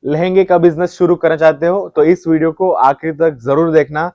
लहंगे का बिजनेस शुरू करना चाहते हो तो इस वीडियो को आखिर तक जरूर देखना।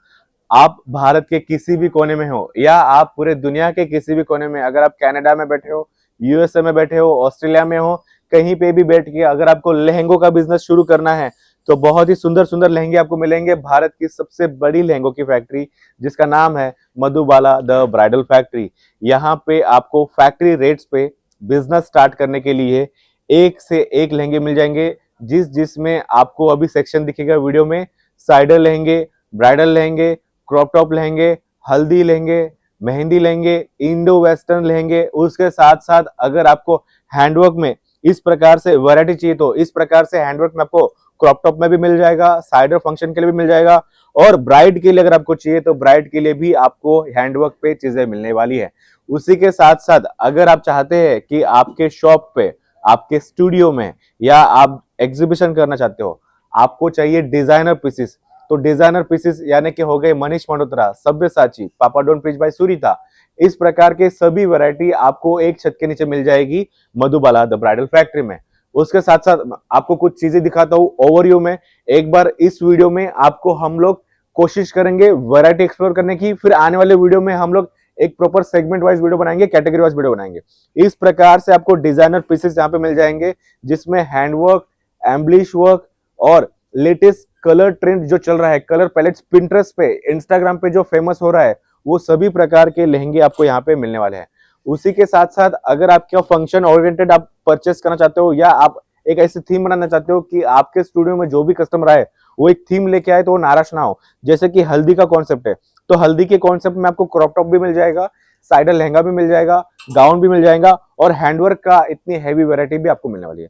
आप भारत के किसी भी कोने में हो या आप पूरे दुनिया के किसी भी कोने में, अगर आप कनाडा में बैठे हो, यूएसए में बैठे हो, ऑस्ट्रेलिया में हो, कहीं पे भी बैठ के अगर आपको लहंगों का बिजनेस शुरू करना है तो बहुत ही सुंदर सुंदर लहंगे आपको मिलेंगे। भारत की सबसे बड़ी लहंगों की फैक्ट्री जिसका नाम है मधुबाला द ब्राइडल फैक्ट्री। यहाँ पे आपको फैक्ट्री रेट्स पे बिजनेस स्टार्ट करने के लिए एक से एक लहंगे मिल जाएंगे। जिसमें आपको अभी सेक्शन दिखेगा वीडियो में, साइडर लहंगे, ब्राइडल लहंगे, क्रॉप टॉप लहंगे, हल्दी लहंगे, मेहंदी लहंगे, इंडो वेस्टर्न लहंगे। उसके साथ साथ अगर आपको हैंडवर्क में इस प्रकार से वैरायटी चाहिए तो इस प्रकार से हैंडवर्क में आपको क्रॉप टॉप में भी मिल जाएगा, साइडर फंक्शन के लिए भी मिल जाएगा, और ब्राइड के लिए अगर आपको चाहिए तो ब्राइड के लिए भी आपको हैंडवर्क पे चीजें मिलने वाली है। उसी के साथ साथ अगर आप चाहते हैं कि आपके शॉप पे, आपके स्टूडियो में या आप एग्जीबिशन करना चाहते हो, आपको चाहिए डिजाइनर पीसेस, तो डिजाइनर पीसेस यानी कि हो गए मनीष मल्होत्रा, सब्यसाची, पापाडोन प्रिंट बाय सुरीता, इस प्रकार के सभी वैरायटी आपको एक छत के नीचे मिल जाएगी मधुबाला द ब्राइडल फैक्ट्री में। उसके साथ साथ आपको कुछ चीजें दिखाता हूं ओवरव्यू में। एक बार इस वीडियो में आपको हम लोग कोशिश करेंगे वैरायटी एक्सप्लोर करने की, फिर आने वाले वीडियो में हम लोग एक प्रॉपर सेगमेंट वाइज वीडियो बनाएंगे, कैटेगरी वाइज वीडियो बनाएंगे। इस प्रकार से आपको डिजाइनर पीसेस यहाँ पे मिल जाएंगे जिसमें हैंडवर्क, एम्ब्लिश वर्क और लेटेस्ट कलर ट्रेंड जो चल रहा है, कलर पैलेट्स पिंटरेस्ट पे, इंस्टाग्राम पे जो फेमस हो रहा है, वो सभी प्रकार के लहंगे आपको यहाँ पे मिलने वाले हैं। उसी के साथ साथ अगर आपका फंक्शन ओरिएंटेड आप परचेस करना चाहते हो या आप एक ऐसी थीम बनाना चाहते हो कि आपके स्टूडियो में जो भी कस्टमर आए वो एक थीम लेके आए तो वो नाराज ना हो, जैसे कि हल्दी का कॉन्सेप्ट है तो हल्दी के कॉन्सेप्ट में आपको क्रॉप टॉप भी मिल जाएगा, साइडर लहंगा भी मिल जाएगा, गाउन भी मिल जाएगा, और हैंडवर्क का इतनी हैवी वैरायटी भी आपको मिलने वाली है।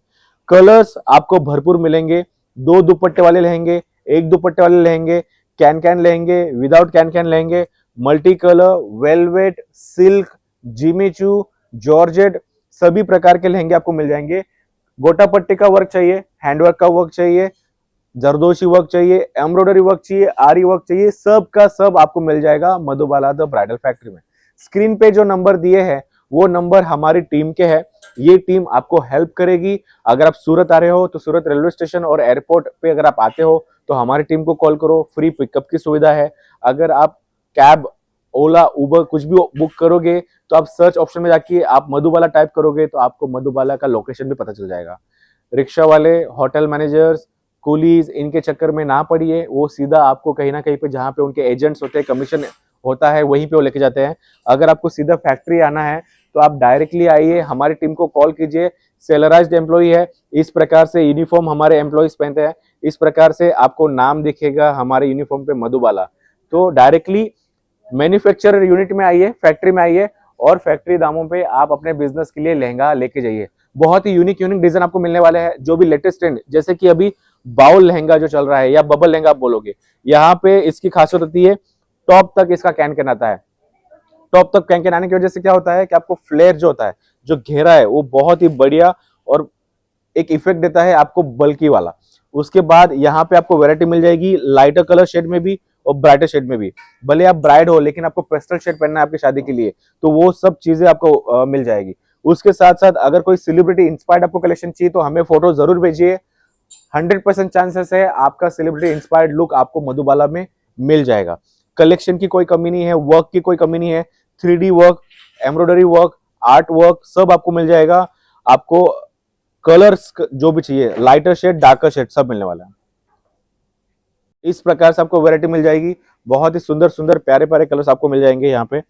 कलर्स आपको भरपूर मिलेंगे, दो दुपट्टे वाले लहंगे, एक दुपट्टे वाले लहंगे, कैन कैन लहंगे, विदाउट कैन कैन लहंगे, multi colour, velvet, silk, Jimmy Choo, georgette, सभी प्रकार के लहंगे आपको मिल जाएंगे। गोटा पट्टी का वर्क चाहिए, हैंडवर्क का वर्क चाहिए, जरदोशी वर्क चाहिए, एम्ब्रॉयडरी वर्क चाहिए, आरी वर्क चाहिए, सब का सब आपको मिल जाएगा मधुबाला द ब्राइडल फैक्ट्री में। स्क्रीन पे जो नंबर दिए हैं वो नंबर हमारी टीम के हैं। ये टीम आपको हेल्प करेगी। अगर आप सूरत आ रहे हो तो सूरत रेलवे स्टेशन और एयरपोर्ट पे अगर आप आते हो तो हमारी टीम को कॉल करो, फ्री पिकअप की सुविधा है। अगर आप कैब, ओला, उबर कुछ भी बुक करोगे तो आप सर्च ऑप्शन में जाके आप मधुबाला टाइप करोगे तो आपको मधुबाला का लोकेशन भी पता चल जाएगा। रिक्शा वाले, होटल मैनेजर्स, कुलीज, इनके चक्कर में ना पड़िए, वो सीधा आपको कहीं ना कहीं पे जहाँ पे उनके एजेंट्स होते हैं, कमीशन होता है, वहीं पे वो लेके जाते हैं। अगर आपको सीधा फैक्ट्री आना है तो आप डायरेक्टली आइए, हमारी टीम को कॉल कीजिए। सैलराइज्ड एम्प्लॉई है, इस प्रकार से यूनिफॉर्म हमारे एम्प्लॉइज पहनते हैं, इस प्रकार से आपको नाम दिखेगा हमारे यूनिफॉर्म पे मधुबाला। तो डायरेक्टली मैन्युफैक्चरर यूनिट में आइए, फैक्ट्री में आइए, और फैक्ट्री दामों पे आप अपने बिजनेस के लिए लहंगा लेके जाइए। बहुत ही यूनिक यूनिक डिजाइन आपको मिलने वाले हैं, जो भी लेटेस्ट ट्रेंड, जैसे कि अभी बाउल लहंगा जो चल रहा है या बबल लहंगा आप बोलोगे, यहाँ पे इसकी खासियत होती है टॉप तक इसका कैन कैन आता है। टॉप तक कैन कैन आने की वजह से क्या होता है कि आपको फ्लेयर जो होता है, जो घेरा है, वो बहुत ही बढ़िया और एक इफेक्ट देता है आपको बल्कि वाला। उसके बाद यहाँ पे आपको वैरायटी मिल जाएगी लाइटर कलर शेड में भी और ब्राइटर शेड में भी। भले आप ब्राइड हो लेकिन आपको पेस्टल शेड पहनना है आपकी शादी के लिए तो वो सब चीजें आपको मिल जाएगी। उसके साथ साथ अगर कोई सेलिब्रिटी इंस्पायर्ड आपको कलेक्शन चाहिए तो हमें फोटो जरूर भेजिए। 100% चांसेस है आपका सेलिब्रिटी इंस्पायर्ड लुक आपको मधुबाला में मिल जाएगा। कलेक्शन की कोई कमी नहीं है, वर्क की कोई कमी नहीं है, 3D work, embroidery work, art work सब आपको मिल जाएगा। आपको कलर्स जो भी चाहिए, लाइटर शेड, डार्कर शेड, सब मिलने वाला है। इस प्रकार से आपको वैरायटी मिल जाएगी। बहुत ही सुंदर सुंदर प्यारे प्यारे कलर्स आपको मिल जाएंगे यहाँ पे।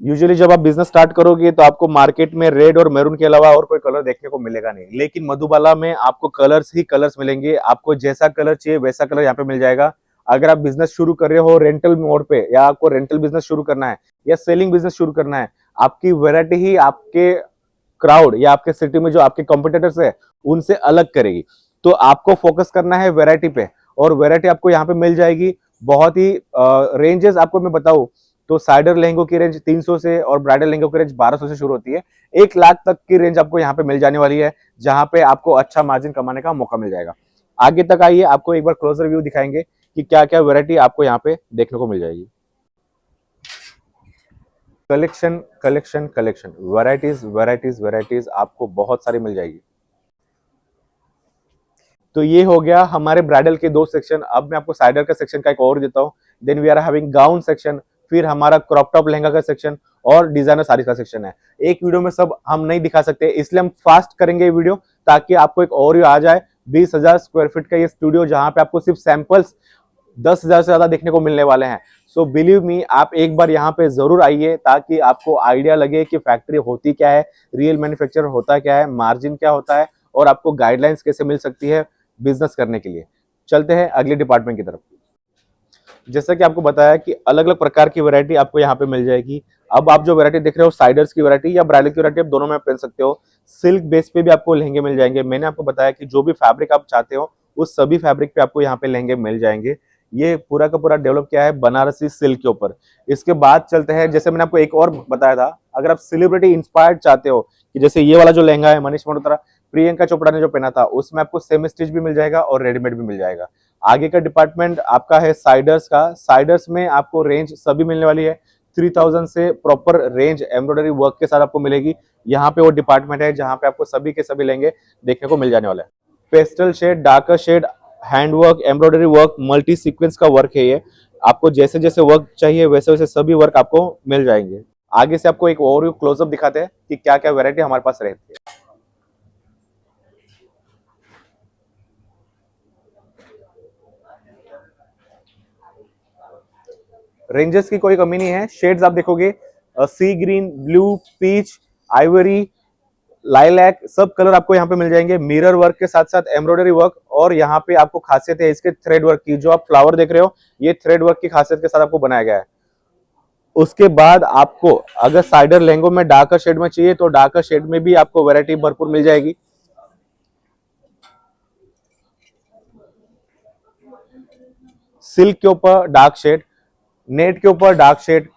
यूजुअली जब आप बिजनेस स्टार्ट करोगे तो आपको मार्केट में रेड और मैरून के अलावा और कोई कलर देखने को मिलेगा नहीं, लेकिन मधुबाला में आपको कलर्स ही कलर्स मिलेंगे। आपको जैसा कलर चाहिए वैसा कलर यहाँ पे मिल जाएगा। अगर आप बिजनेस शुरू कर रहे हो रेंटल मोड पे, या आपको रेंटल बिजनेस शुरू करना है या सेलिंग बिजनेस शुरू करना है, आपकी वैरायटी ही आपके क्राउड या आपके सिटी में जो आपके कॉम्पिटिटर्स है उनसे अलग करेगी। तो आपको फोकस करना है वैरायटी पे, और वैरायटी आपको यहाँ पे मिल जाएगी। बहुत ही रेंजेस आपको मैं बताऊं तो साइडर लहंगों की रेंज 300 से और ब्राइडल लहंगों की रेंज 1200 से शुरू होती है। 1 लाख तक की रेंज आपको यहाँ पे मिल जाने वाली है, जहां पे आपको अच्छा मार्जिन कमाने का मौका मिल जाएगा। आगे तक आइए, आपको एक बार क्लोजर व्यू दिखाएंगे कि क्या क्या वैरायटी आपको यहाँ पे देखने को मिल जाएगी। Collection collection collection, varieties varieties varieties आपको बहुत सारी मिल जाएगी। तो ये हो गया हमारे ब्राइडल के दो सेक्शन। अब मैं आपको साइडर का सेक्शन का एक और देता हूँ। Then we are having gown section, फिर हमारा क्रॉप टॉप लहंगा का सेक्शन और डिजाइनर साड़ी का सेक्शन है। एक वीडियो में सब हम नहीं दिखा सकते, इसलिए हम फास्ट करेंगे ये वीडियो ताकि आपको एक ओवरव्यू आ जाए। 20,000 स्क्वायर फीट का ये स्टूडियो जहां पे आपको सिर्फ सैंपल्स 10,000 से ज्यादा देखने को मिलने वाले हैं। सो बिलीव मी, आप एक बार यहाँ पे जरूर आइए ताकि आपको आइडिया लगे कि फैक्ट्री होती क्या है, रियल मैन्युफैक्चर होता क्या है, मार्जिन क्या होता है और आपको गाइडलाइंस कैसे मिल सकती है बिजनेस करने के लिए। चलते हैं अगले डिपार्टमेंट की तरफ। जैसा कि आपको बताया कि अलग अलग प्रकार की वैरायटी आपको यहाँ पे मिल जाएगी। अब आप जो वैरायटी देख रहे हो साइडर्स की वैरायटी या ब्राइडल की वैरायटी, आप दोनों में पहन सकते हो। सिल्क बेस पे भी आपको लहंगे मिल जाएंगे। मैंने आपको बताया कि जो भी फैब्रिक आप चाहते हो उस सभी फैब्रिक पे आपको यहाँ पे लहंगे मिल जाएंगे। ये पूरा का पूरा डेवलप किया है बनारसी सिल्क के ऊपर। इसके बाद चलते हैं, जैसे मैंने आपको एक और बताया था, अगर आप सेलिब्रिटी इंस्पायर्ड चाहते हो कि जैसे ये वाला जो लहंगा है मनीष मल्होत्रा, प्रियंका चोपड़ा ने जो पहना था, उसमें आपको सेमी स्टिच भी मिल जाएगा और रेडीमेड भी मिल जाएगा। आगे का डिपार्टमेंट आपका है साइडर्स का। साइडर्स में आपको रेंज सभी मिलने वाली है। 3000 से प्रॉपर रेंज एम्ब्रॉयडरी वर्क के साथ आपको मिलेगी। यहाँ पे वो डिपार्टमेंट है जहाँ पे आपको सभी के सभी लहंगे देखने को मिल जाने वाला है। Pastel shade, darker shade, hand work, embroidery work, multi sequence का वर्क है ये। आपको जैसे जैसे वर्क चाहिए वैसे वैसे सभी वर्क आपको मिल जाएंगे। आगे से आपको एक ओवरव्यू क्लोजअप दिखाते हैं कि क्या क्या वैरायटी हमारे पास रहती है। रेंजेस की कोई कमी नहीं है। शेड्स आप देखोगे sea green, blue, peach, ivory, lilac, सब कलर आपको यहाँ पे मिल जाएंगे। मिरर वर्क के साथ साथ एम्ब्रॉयडरी वर्क, और यहाँ पे आपको खासियत है इसके थ्रेड वर्क की। जो आप फ्लावर देख रहे हो ये थ्रेड वर्क की खासियत के साथ आपको बनाया गया है। उसके बाद आपको अगर साइडर लहंगों में डार्कर शेड में चाहिए तो डार्कर शेड में भी आपको वैरायटी भरपूर मिल जाएगी। सिल्क के ऊपर डार्क शेड, नेट के ऊपर डार्क शेड,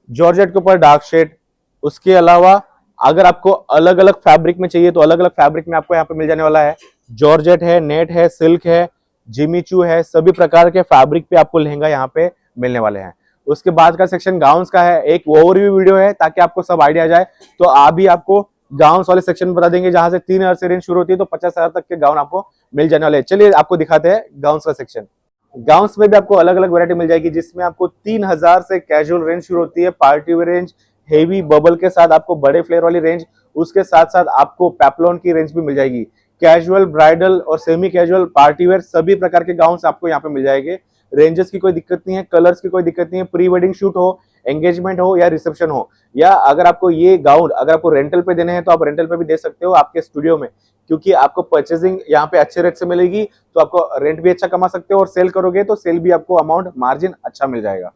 जॉर्जेट के ऊपर डार्क शेड। उसके अलावा अगर आपको अलग अलग फैब्रिक में चाहिए तो अलग अलग फैब्रिक में आपको यहाँ पे मिल जाने वाला है। जॉर्जेट है, नेट है, सिल्क है, जिमीचू है, सभी प्रकार के फैब्रिक पे आपको लहंगा यहाँ पे मिलने वाले हैं। उसके बाद का सेक्शन गाउन्स का है। एक ओवरव्यू वीडियो है ताकि आपको सब आइडिया जाए। तो अभी आपको गाउन्स वाले सेक्शन में बता देंगे जहां से 3,000 से रेंज शुरू होती है तो 50,000 तक के गाउन आपको मिल जाने वाले हैं। चलिए आपको दिखाते हैं गाउन्स का सेक्शन। गाउन्स में भी आपको अलग अलग वैरायटी मिल जाएगी जिसमें आपको 3,000 से कैजुअल रेंज शुरू होती है, party wear range, heavy bubble के साथ आपको बड़े फ्लेयर वाली रेंज, उसके साथ साथ आपको पेप्लॉन की रेंज भी मिल जाएगी। कैजुअल, ब्राइडल और सेमी कैजुअल, पार्टी वेयर सभी प्रकार के गाउन्स आपको यहाँ पे मिल जाएंगे। रेंजेस की कोई दिक्कत नहीं है, कलर्स की कोई दिक्कत नहीं है। प्री वेडिंग शूट हो, एंगेजमेंट हो या रिसेप्शन हो, या अगर आपको ये गाउन अगर आपको रेंटल पे देने हैं तो आप रेंटल पे भी दे सकते हो आपके स्टूडियो में, क्योंकि आपको परचेसिंग यहाँ पे अच्छे रेट से मिलेगी तो आपको रेंट भी अच्छा कमा सकते हो और सेल करोगे तो सेल भी आपको अमाउंट मार्जिन अच्छा मिल जाएगा।